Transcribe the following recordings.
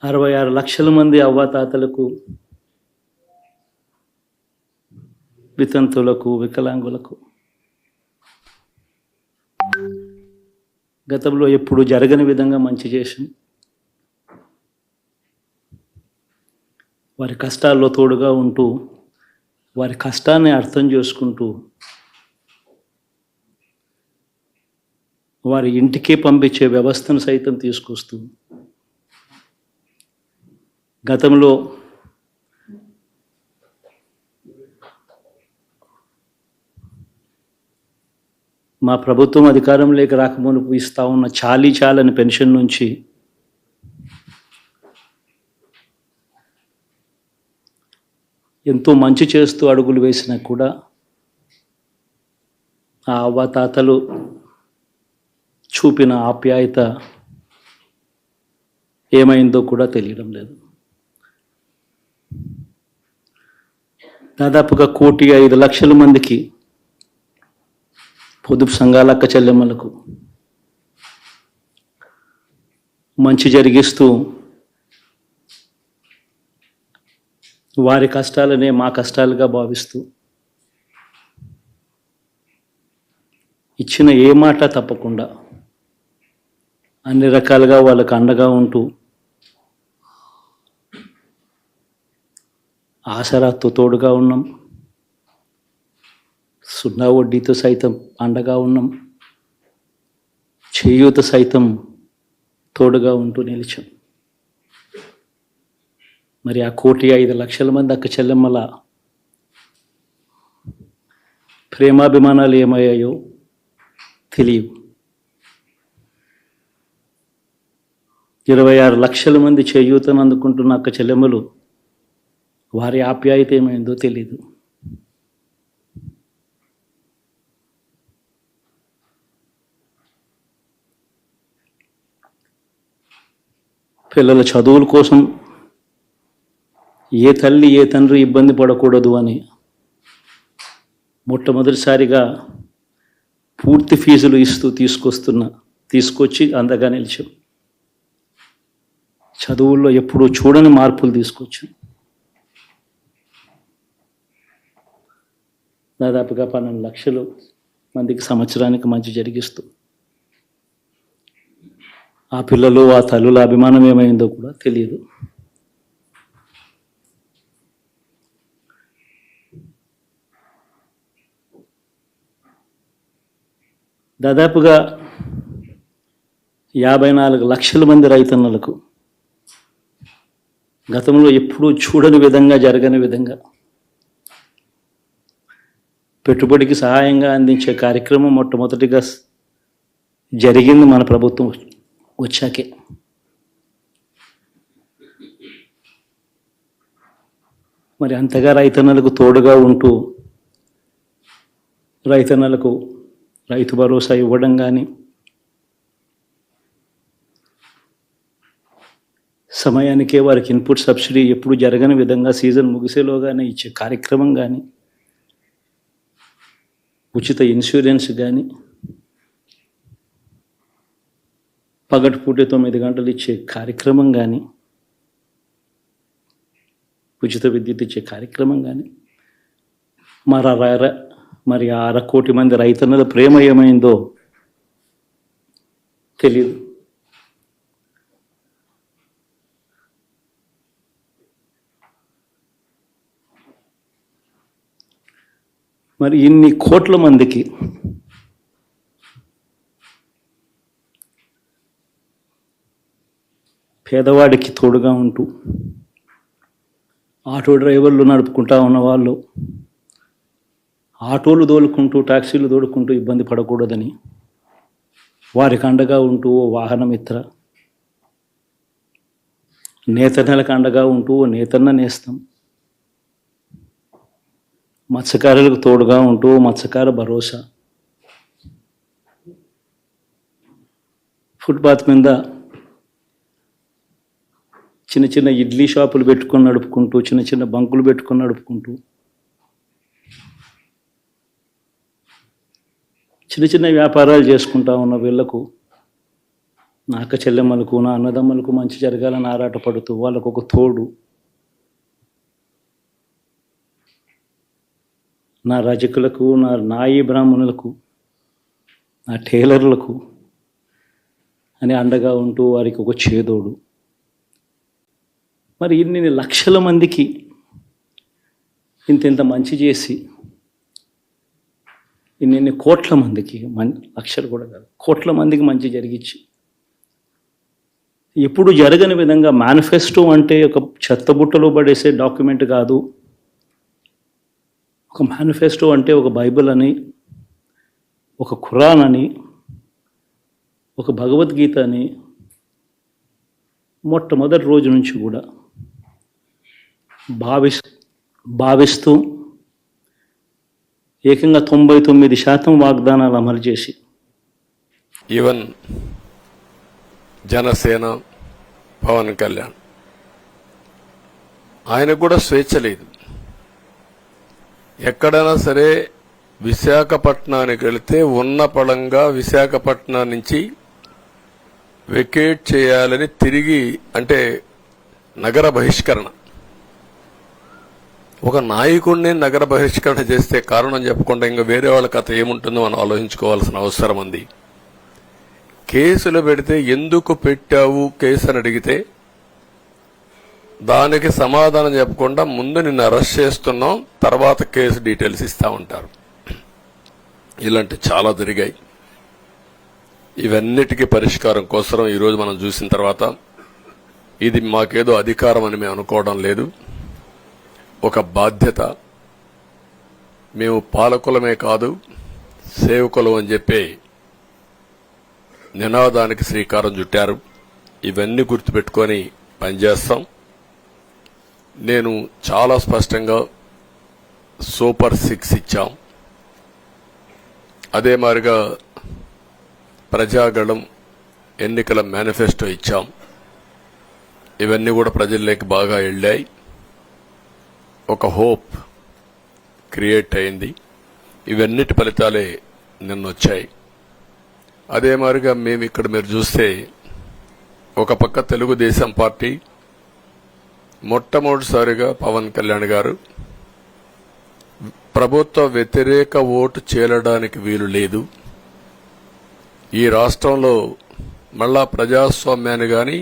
66 లక్షల మంది అవ్వాతాతలకు, వితంతులకు, వికలాంగులకు గతంలో ఎప్పుడు జరగని విధంగా మంచి చేశాం. వారి కష్టాల్లో తోడుగా ఉంటూ, వారి కష్టాన్ని అర్థం చేసుకుంటూ, వారి ఇంటికే పంపించే వ్యవస్థను సైతం తీసుకొస్తూ, గతంలో మా ప్రభుత్వం అధికారంలోకి రాకమునుపు ఇస్తా ఉన్న చాలని పెన్షన్ నుంచి ఎంతో మంచి చేస్తూ అడుగులు వేసినా కూడా ఆ అవ్వాతాతలు చూపిన ఆప్యాయత ఏమైందో కూడా తెలియడం లేదు. దాదాపుగా 1,05,00,000 మందికి పొదుపు సంఘాల అక్క చెల్లెమ్మలకు మంచి జరిగిస్తూ వారి కష్టాలనే మా కష్టాలుగా భావిస్తూ ఇచ్చిన ఏ మాట తప్పకుండా అన్ని రకాలుగా వాళ్ళకు అండగా ఉంటూ ఆసరాతో తోడుగా ఉన్నాం. సున్నా వడ్డీతో సైతం అండగా ఉన్నాం. చేయూత సైతం తోడుగా ఉంటూ నిలిచాం. మరి ఆ 1,05,00,000 మంది అక్క చెల్లెమ్మల ప్రేమాభిమానాలు ఏమయ్యాయో తెలియవు. 26 లక్షల మంది చేయూతను అందుకుంటున్న అక్క చెల్లెమ్మలు వారి ఆప్యాయత ఏమైందో తెలీదు. పిల్లల చదువుల కోసం ఏ తల్లి ఏ తండ్రి ఇబ్బంది పడకూడదు అని మొట్టమొదటిసారిగా పూర్తి ఫీజులు ఇస్తూ తీసుకొచ్చి అందగా నిలిచాం. చదువుల్లో ఎప్పుడూ చూడని మార్పులు తీసుకొచ్చాం. దాదాపుగా 12 లక్షల మందికి సంవత్సరానికి మంచి జరిగిస్తూ ఆ పిల్లలు ఆ తల్లుల అభిమానం ఏమైందో కూడా తెలియదు. దాదాపుగా 54 లక్షల మంది రైతన్నలకు గతంలో ఎప్పుడూ చూడని విధంగా జరగని విధంగా పెట్టుబడికి సహాయంగా అందించే కార్యక్రమం మొట్టమొదటిగా జరిగింది మన ప్రభుత్వం వచ్చాకే. మరి అంతగా రైతన్నలకు తోడుగా ఉంటూ రైతన్నలకు రైతు భరోసా ఇవ్వడం కానీ, సమయానికే వారికి ఇన్పుట్ సబ్సిడీ ఎప్పుడు జరగని విధంగా సీజన్ ముగిసేలోగానే ఇచ్చే కార్యక్రమం కానీ, ఉచిత ఇన్సూరెన్స్ కానీ, పగటిపూట 9 గంటలు ఇచ్చే కార్యక్రమం కానీ, ఉచిత విద్యుత్ ఇచ్చే కార్యక్రమం కానీ, మరి 1/2 కోటి మంది రైతన్నల ప్రేమ ఏమైందో తెలియదు. మరి ఇన్ని కోట్ల మందికి పేదవాడికి తోడుగా ఉంటూ ఆటో డ్రైవర్లు నడుపుకుంటా ఉన్న వాళ్ళు ఆటోలు తోలుకుంటూ టాక్సీలు తోలుకుంటూ ఇబ్బంది పడకూడదని వారికి అండగా ఉంటూ ఓ వాహనమిత్ర, నేతన్నలకు అండగా ఉంటూ ఓ నేతన్న నేస్తం, మత్స్యకారులకు తోడుగా ఉంటూ మత్స్యకార భరోసా, ఫుట్పాత్ మీద చిన్న చిన్న ఇడ్లీ షాపులు పెట్టుకొని నడుపుకుంటూ, చిన్న చిన్న బంకులు పెట్టుకొని నడుపుకుంటూ, చిన్న చిన్న వ్యాపారాలు చేసుకుంటా ఉన్న వీళ్లకు నా అక్క చెల్లెమ్మలకు, నా అన్నదమ్ములకు మంచి జరగాలని ఆరాటపడుతూ వాళ్ళకు ఒక తోడు, నా రజకులకు, నా నాయి బ్రాహ్మణులకు, నా టైలర్లకు అని అండగా ఉంటూ వారికి ఒక చేదోడు. మరి ఇన్ని లక్షల మందికి ఇంత మంచి చేసి, ఇన్ని కోట్ల మందికి, లక్షలు కూడా కాదు, కోట్ల మందికి మంచి జరిగించి, ఎప్పుడు జరగని విధంగా మేనిఫెస్టో అంటే ఒక చెత్తబుట్టలో పడేసే డాక్యుమెంట్ కాదు. ఒక మేనిఫెస్టో అంటే ఒక బైబిల్ అని, ఒక ఖురాన్ అని, ఒక భగవద్గీత అని మొట్టమొదటి రోజు నుంచి కూడా భావిస్తూ ఏకంగా 99% వాగ్దానాలు అమలు చేసి, ఈవెన్ జనసేన పవన్ కళ్యాణ్ ఆయనకు కూడా స్వేచ్ఛ లేదు. ఎక్కడైనా సరే విశాఖపట్నానికి వెళితే ఉన్న పళంగా విశాఖపట్నం నుంచి వెకేట్ చేయాలని తిరిగి, అంటే నగర బహిష్కరణ, ఒక నాయకుడిని నగర బహిష్కరణ చేస్తే కారణం చెప్పకుండా ఇంకా వేరే వాళ్ళ కథ ఏముంటుందో మనం ఆలోచించుకోవాల్సిన అవసరం ఉంది. కేసులు పెడితే ఎందుకు పెట్టావు కేసు అని అడిగితే దానికి సమాధానం చెప్పకుండా ముందు నిన్ను అరెస్ట్ చేస్తున్నాం, తర్వాత కేసు డీటెయిల్స్ ఇస్తా ఉంటారు. ఇలాంటి చాలా జరిగాయి. ఇవన్నిటికీ పరిష్కారం కోసం ఈరోజు మనం చూసిన తర్వాత ఇది మాకేదో అధికారం అని మేము అనుకోవడం లేదు, ఒక బాధ్యత. మేము పాలకులమే కాదు సేవకులం అని చెప్పి నినాదానికి శ్రీకారం చుట్టారు. ఇవన్నీ గుర్తుపెట్టుకొని పనిచేస్తాం. నేను చాలా స్పష్టంగా సూపర్ 6 ఇచ్చాం. అదే మాదిరిగా ప్రజాగళం ఎన్నికల మేనిఫెస్టో ఇచ్చాం. ఇవన్నీ కూడా ప్రజల్లోకి బాగా వెళ్ళాయి. ఒక హోప్ క్రియేట్ అయింది. ఇవన్నిటి ఫలితాలే నిన్న వచ్చాయి. అదే మాదిరిగా మేము ఇక్కడ మీరు చూస్తే ఒక పక్క తెలుగుదేశం పార్టీ మొట్టమొదటిసారిగా పవన్ కళ్యాణ్ గారు ప్రభుత్వ వ్యతిరేక ఓటు చేరడానికి వీలు లేదు, ఈ రాష్ట్రంలో మళ్ళా ప్రజాస్వామ్యాన్ని గాని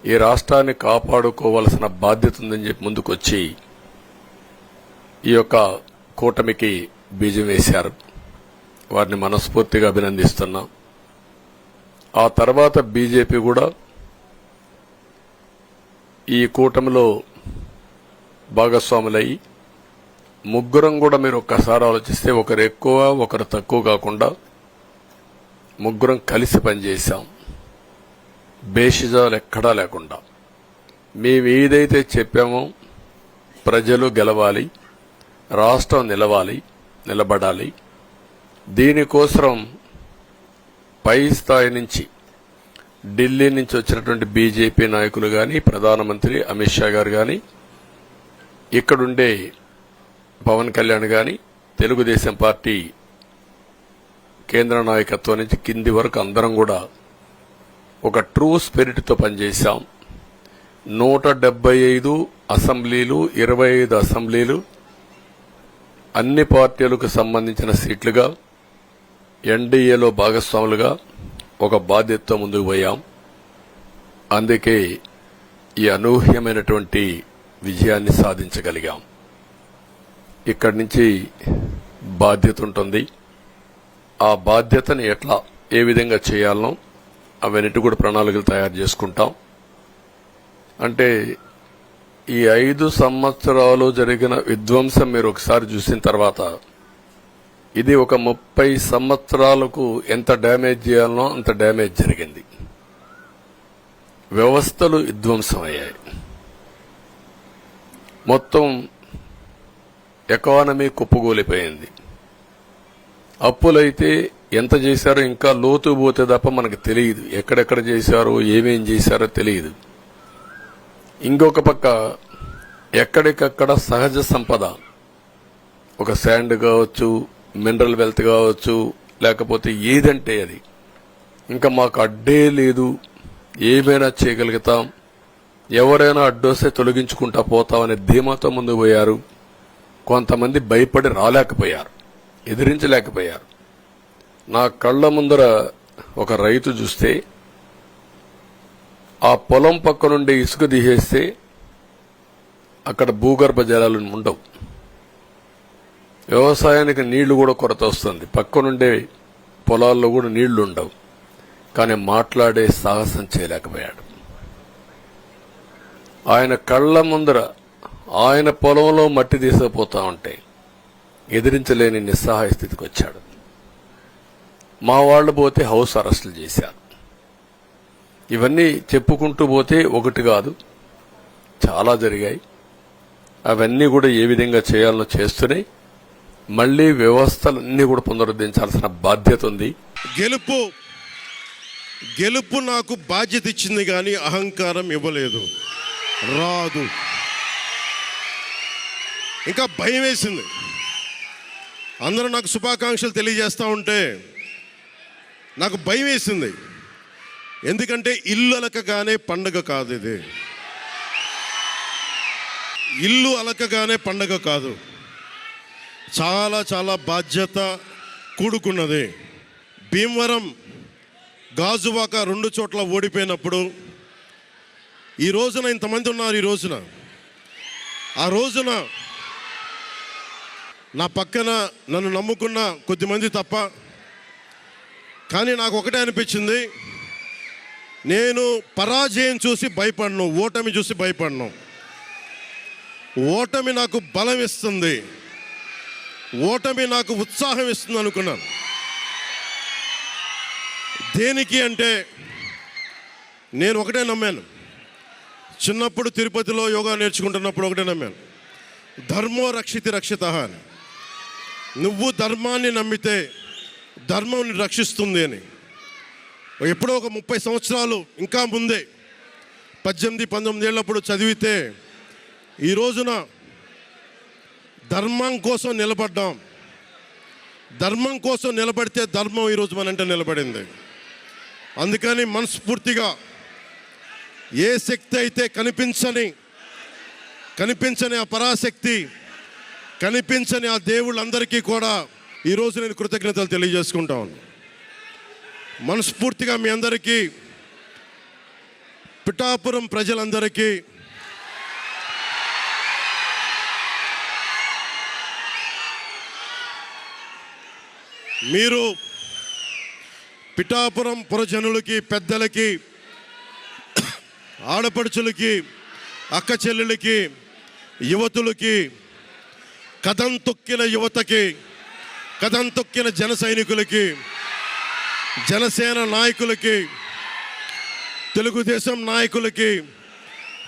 ఈ రాష్ట్రాన్ని కాపాడుకోవాల్సిన బాధ్యత ఉందని చెప్పి ముందుకొచ్చి ఈ యొక్క కూటమికి బీజం వేశారు. వారిని మనస్ఫూర్తిగా అభినందిస్తున్నాం. ఆ తర్వాత బీజేపీ కూడా ఈ కూటమిలో భాగస్వాములై ముగ్గురం కూడా మీరు ఒక్కసారి ఆలోచిస్తే ఒకరు ఎక్కువ ఒకరు తక్కువ కాకుండా ముగ్గురం కలిసి పనిచేశాం. బేషిజాలు ఎక్కడా లేకుండా మేము ఏదైతే చెప్పామో ప్రజలు గెలవాలి, రాష్ట్రం నిలబడాలి, దీనికోసం పై స్థాయి నుంచి ఢిల్లీ నుంచి వచ్చినటువంటి బీజేపీ నాయకులు గాని, ప్రధానమంత్రి అమిత్ షా గారు గాని, ఇక్కడుండే పవన్ కళ్యాణ్ గాని, తెలుగుదేశం పార్టీ కేంద్ర నాయకత్వం నుంచి కింది వరకు అందరం కూడా ఒక ట్రూ స్పిరిట్ తో పనిచేశాం. 175 అసెంబ్లీలు, 25 అసెంబ్లీలు, అన్ని పార్టీలకు సంబంధించిన సీట్లుగా ఎన్డీఏలో భాగస్వాములుగా ఒక బాధ్యతతో ముందుకు పోయాం. అందుకే ఈ అనూహ్యమైనటువంటి విజయాన్ని సాధించగలిగాం. ఇక్కడి నుంచి బాధ్యత ఉంటుంది. ఆ బాధ్యతని ఏ విధంగా చేయాలనో అవన్నిటి కూడా ప్రణాళికలు తయారు చేసుకుంటాం. అంటే ఈ 5 సంవత్సరాలు జరిగిన విధ్వంసం మీరు ఒకసారి చూసిన తర్వాత ఇది ఒక 30 సంవత్సరాలకు ఎంత డ్యామేజ్ చేయాలనో అంత డ్యామేజ్ జరిగింది. వ్యవస్థలు విధ్వంసమయ్యాయి. మొత్తం ఎకానమీ కుప్పగూలిపోయింది. అప్పులైతే ఎంత చేశారో ఇంకా లోతు పోతే తప్ప మనకు తెలియదు. ఎక్కడెక్కడ చేశారో ఏమేం చేశారో తెలియదు. ఇంకొక పక్క ఎక్కడికక్కడ సహజ సంపద, ఒక శాండ్ కావచ్చు, మినరల్ వెల్త్ కావచ్చు, లేకపోతే ఏదంటే అది ఇంకా మాకు అడ్డే లేదు, ఏమైనా చేయగలుగుతాం, ఎవరైనా అడ్డొస్తే తొలగించుకుంటా పోతామనే ధీమాతో ముందుకు పోయారు. కొంతమంది భయపడి రాలేకపోయారు, ఎదిరించలేకపోయారు. నా కళ్ల ముందర ఒక రైతు చూస్తే ఆ పొలం పక్క నుండి ఇసుక తీసేస్తే అక్కడ భూగర్భ జలాలు ఉండవు, వ్యవసాయానికి నీళ్లు కూడా కొరత వస్తుంది, పక్క నుండే పొలాల్లో కూడా నీళ్లు ఉండవు. కానీ మాట్లాడే సాహసం చేయలేకపోయాడు. ఆయన కళ్ల ముందర ఆయన పొలంలో మట్టి తీసుకుపోతా ఉంటే ఎదిరించలేని నిస్సహాయ స్థితికి వచ్చాడు. మా వాళ్ళు పోతే హౌస్ అరెస్టులు చేశారు. ఇవన్నీ చెప్పుకుంటూ పోతే ఒకటి కాదు, చాలా జరిగాయి. అవన్నీ కూడా ఏ విధంగా చేయాలో చేస్తూనే మళ్లీ వ్యవస్థలన్నీ కూడా పునరుద్ధరించాల్సిన బాధ్యత ఉంది. గెలుపు నాకు బాధ్యత ఇచ్చింది కానీ అహంకారం ఇవ్వలేదు, రాదు. ఇంకా భయం వేసింది. అందరూ నాకు శుభాకాంక్షలు తెలియజేస్తూ ఉంటే నాకు భయం వేసింది. ఎందుకంటే ఇల్లు అలకగానే పండగ కాదు, ఇది ఇల్లు అలకగానే పండగ కాదు, చాలా చాలా బాధ్యత కూడుకున్నది. భీమవరం గాజువాక 2 చోట్ల ఓడిపోయినప్పుడు ఈ రోజున ఇంతమంది ఉన్నారు. ఈ రోజున ఆ రోజున నా పక్కన నన్ను నమ్ముకున్న కొద్దిమంది తప్ప, కానీ నాకు ఒకటే అనిపించింది, నేను పరాజయం చూసి భయపడను, ఓటమి చూసి భయపడను. ఓటమి నాకు బలం ఇస్తుంది, ఓటమి నాకు ఉత్సాహం ఇస్తుంది అనుకున్నాను. దేనికి అంటే నేను ఒకటే నమ్మాను. చిన్నప్పుడు తిరుపతిలో యోగా నేర్చుకుంటున్నప్పుడు ఒకటే నమ్మాను, ధర్మో రక్షితి రక్షిత అని. నువ్వు ధర్మాన్ని నమ్మితే ధర్మం నిన్ను రక్షిస్తుంది అని. ఎప్పుడో ఒక 30 సంవత్సరాలు ఇంకా ముందే 18-19 ఏళ్ళప్పుడు చదివితే ఈ రోజున ధర్మం కోసం నిలబడ్డాం. ధర్మం కోసం నిలబడితే ధర్మం ఈరోజు మనంటే నిలబడింది. అందుకని మనస్ఫూర్తిగా ఏ శక్తి అయితే కనిపించని ఆ పరాశక్తి, కనిపించని ఆ దేవుళ్ళందరికీ కూడా ఈరోజు నేను కృతజ్ఞతలు తెలియజేసుకుంటాను. మనస్ఫూర్తిగా మీ అందరికీ, పిఠాపురం ప్రజలందరికీ మీరు పిఠాపురం పురజనులకి, పెద్దలకి, ఆడపడుచులకి, అక్క చెల్లెలకి, యువతులకి, కథం తొక్కిన యువతకి, కథం తొక్కిన జన సైనికులకి, జనసేన నాయకులకి, తెలుగుదేశం నాయకులకి,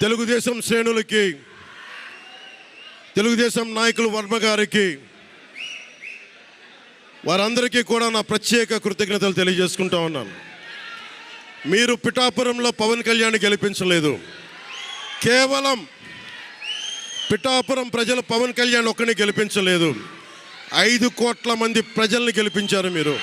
తెలుగుదేశం శ్రేణులకి, తెలుగుదేశం నాయకులు వర్మ గారికి, వారందరికీ కూడా నా ప్రత్యేక కృతజ్ఞతలు తెలియజేసుకుంటా ఉన్నాను. మీరు పిఠాపురంలో పవన్ కళ్యాణ్ గెలిపించలేదు, కేవలం పిఠాపురం ప్రజలు పవన్ కళ్యాణ్ ఒక్కడిని గెలిపించలేదు, 5 కోట్ల మంది ప్రజల్ని గెలిపించారు. మీరు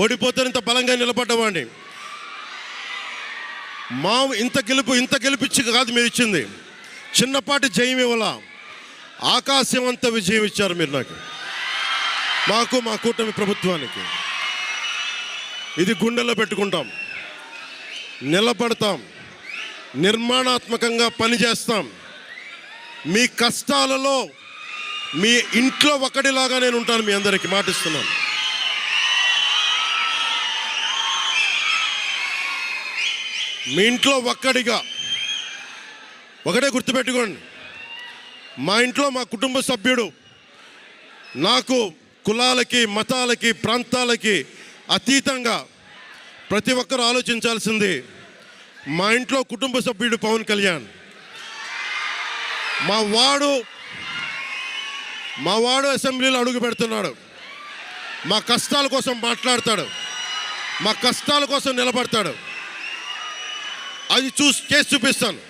ఓడిపోతే ఇంత బలంగా నిలబడ్డవాడిని. ఇంత గెలిపించి కాదు మీరు ఇచ్చింది, చిన్నపాటి జయం ఇవ్వాల, ఆకాశవంత విజయం ఇచ్చారు మీరు నాకు, మాకు, మా కూటమి ప్రభుత్వానికి. ఇది గుండెల్లో పెట్టుకుంటాం, నిలబడతాం, నిర్మాణాత్మకంగా పనిచేస్తాం. మీ కష్టాలలో మీ ఇంట్లో ఒకటిలాగా నేను ఉంటాను, మీ అందరికీ మాటిస్తున్నాను. మీ ఇంట్లో ఒక్కడిగా, ఒకటే గుర్తుపెట్టుకోండి, మా ఇంట్లో మా కుటుంబ సభ్యుడు నాకు కులాలకి, మతాలకి, ప్రాంతాలకి అతీతంగా ప్రతి ఒక్కరూ ఆలోచించాల్సింది, మా ఇంట్లో కుటుంబ సభ్యుడు పవన్ కళ్యాణ్. మా వాడు అసెంబ్లీలో అడుగు పెడుతున్నాడు, మా కష్టాల కోసం మాట్లాడతాడు, మా కష్టాల కోసం నిలబడతాడు. అది చేసి చూపిస్తాను.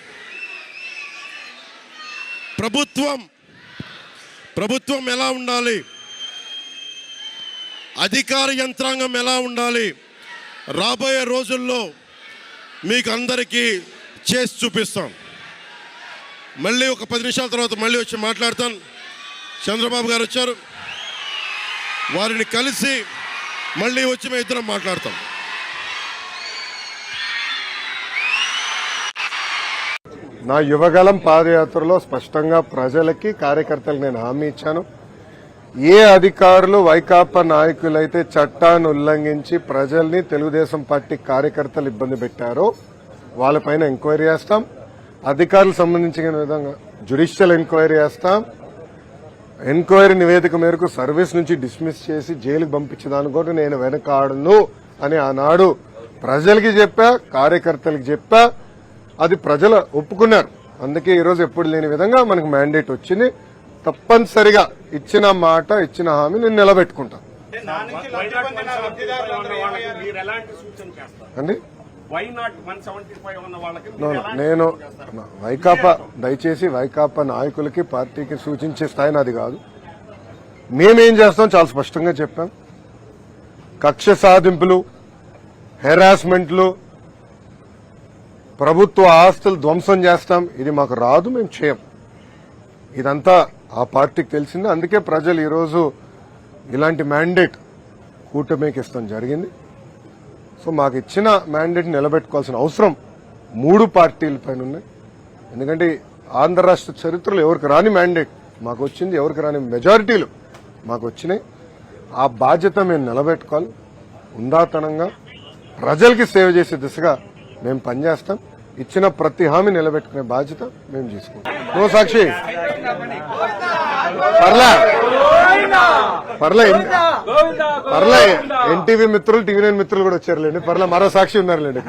ప్రభుత్వం ఎలా ఉండాలి, అధికార యంత్రాంగం ఎలా ఉండాలి రాబోయే రోజుల్లో మీకు అందరికీ చేసి చూపిస్తాం. మళ్ళీ ఒక 10 నిమిషాల తర్వాత మళ్ళీ వచ్చి మాట్లాడతాను. చంద్రబాబు గారు వచ్చారు, వారిని కలిసి మళ్ళీ వచ్చి మేము ఇద్దరం మాట్లాడతాం. నా యువగలం పాదయాత్రలో స్పష్టంగా ప్రజలకి కార్యకర్తలకు నేను హామీ ఇచ్చాను. ఏ అధికారులు వైకాపా నాయకులైతే చట్టాన్ని ఉల్లంఘించి ప్రజల్ని తెలుగుదేశం పార్టీ కార్యకర్తలు ఇబ్బంది పెట్టారో వాళ్ళపైన ఎంక్వైరీ చేస్తాం. అధికారులకు సంబంధించిన విధంగా జ్యుడిషియల్ ఎంక్వైరీ చేస్తాం. ఎంక్వైరీ నివేదిక మేరకు సర్వీస్ నుంచి డిస్మిస్ చేసి జైలుకు పంపించడానికి కూడా నేను వెనకాడను అని ఆనాడు ప్రజలకి చెప్పా, కార్యకర్తలకు చెప్పా. అది ప్రజలు ఒప్పుకున్నారు. అందుకే ఈరోజు ఎప్పుడు లేని విధంగా మనకు మ్యాండేట్ వచ్చింది. తప్పనిసరిగా ఇచ్చిన మాట, ఇచ్చిన హామీ నేను నిలబెట్టుకుంటాను అండి. నేను వైకాపా, దయచేసి వైకాపా నాయకులకి పార్టీకి సూచించే స్థాయి నాది కాదు. మేమేం చేస్తాం చాలా స్పష్టంగా చెప్పాం. కక్ష సాధింపులు, హెరాస్మెంట్లు, ప్రభుత్వ ఆస్తులు ధ్వంసం చేస్తాం, ఇది మాకు రాదు, మేము చేయం. ఇదంతా ఆ పార్టీకి తెలిసింది. అందుకే ప్రజలు ఈరోజు ఇలాంటి మ్యాండేట్ కూటమికి ఇస్తాం జరిగింది. సో మాకు ఇచ్చిన మ్యాండేట్ నిలబెట్టుకోవాల్సిన అవసరం 3 పార్టీలపైన ఉన్నాయి. ఎందుకంటే ఆంధ్ర రాష్ట్ర చరిత్రలో ఎవరికి రాని మ్యాండేట్ మాకు వచ్చింది, ఎవరికి రాని మెజారిటీలు మాకు వచ్చినాయి. ఆ బాధ్యత మేము నిలబెట్టుకోవాలి. ఉందాతనంగా ప్రజలకి సేవ చేసే దిశగా మేము పనిచేస్తాం. ఇచ్చిన ప్రతి హామీ నిలబెట్టుకునే బాధ్యత మేము తీసుకుంటాం. నో సాక్షి పర్లే ఎన్టీవీ మిత్రులు, టీవీ9 మిత్రులు కూడా వచ్చారులేండి. పర్లే మరో సాక్షి ఉన్నారులేండి.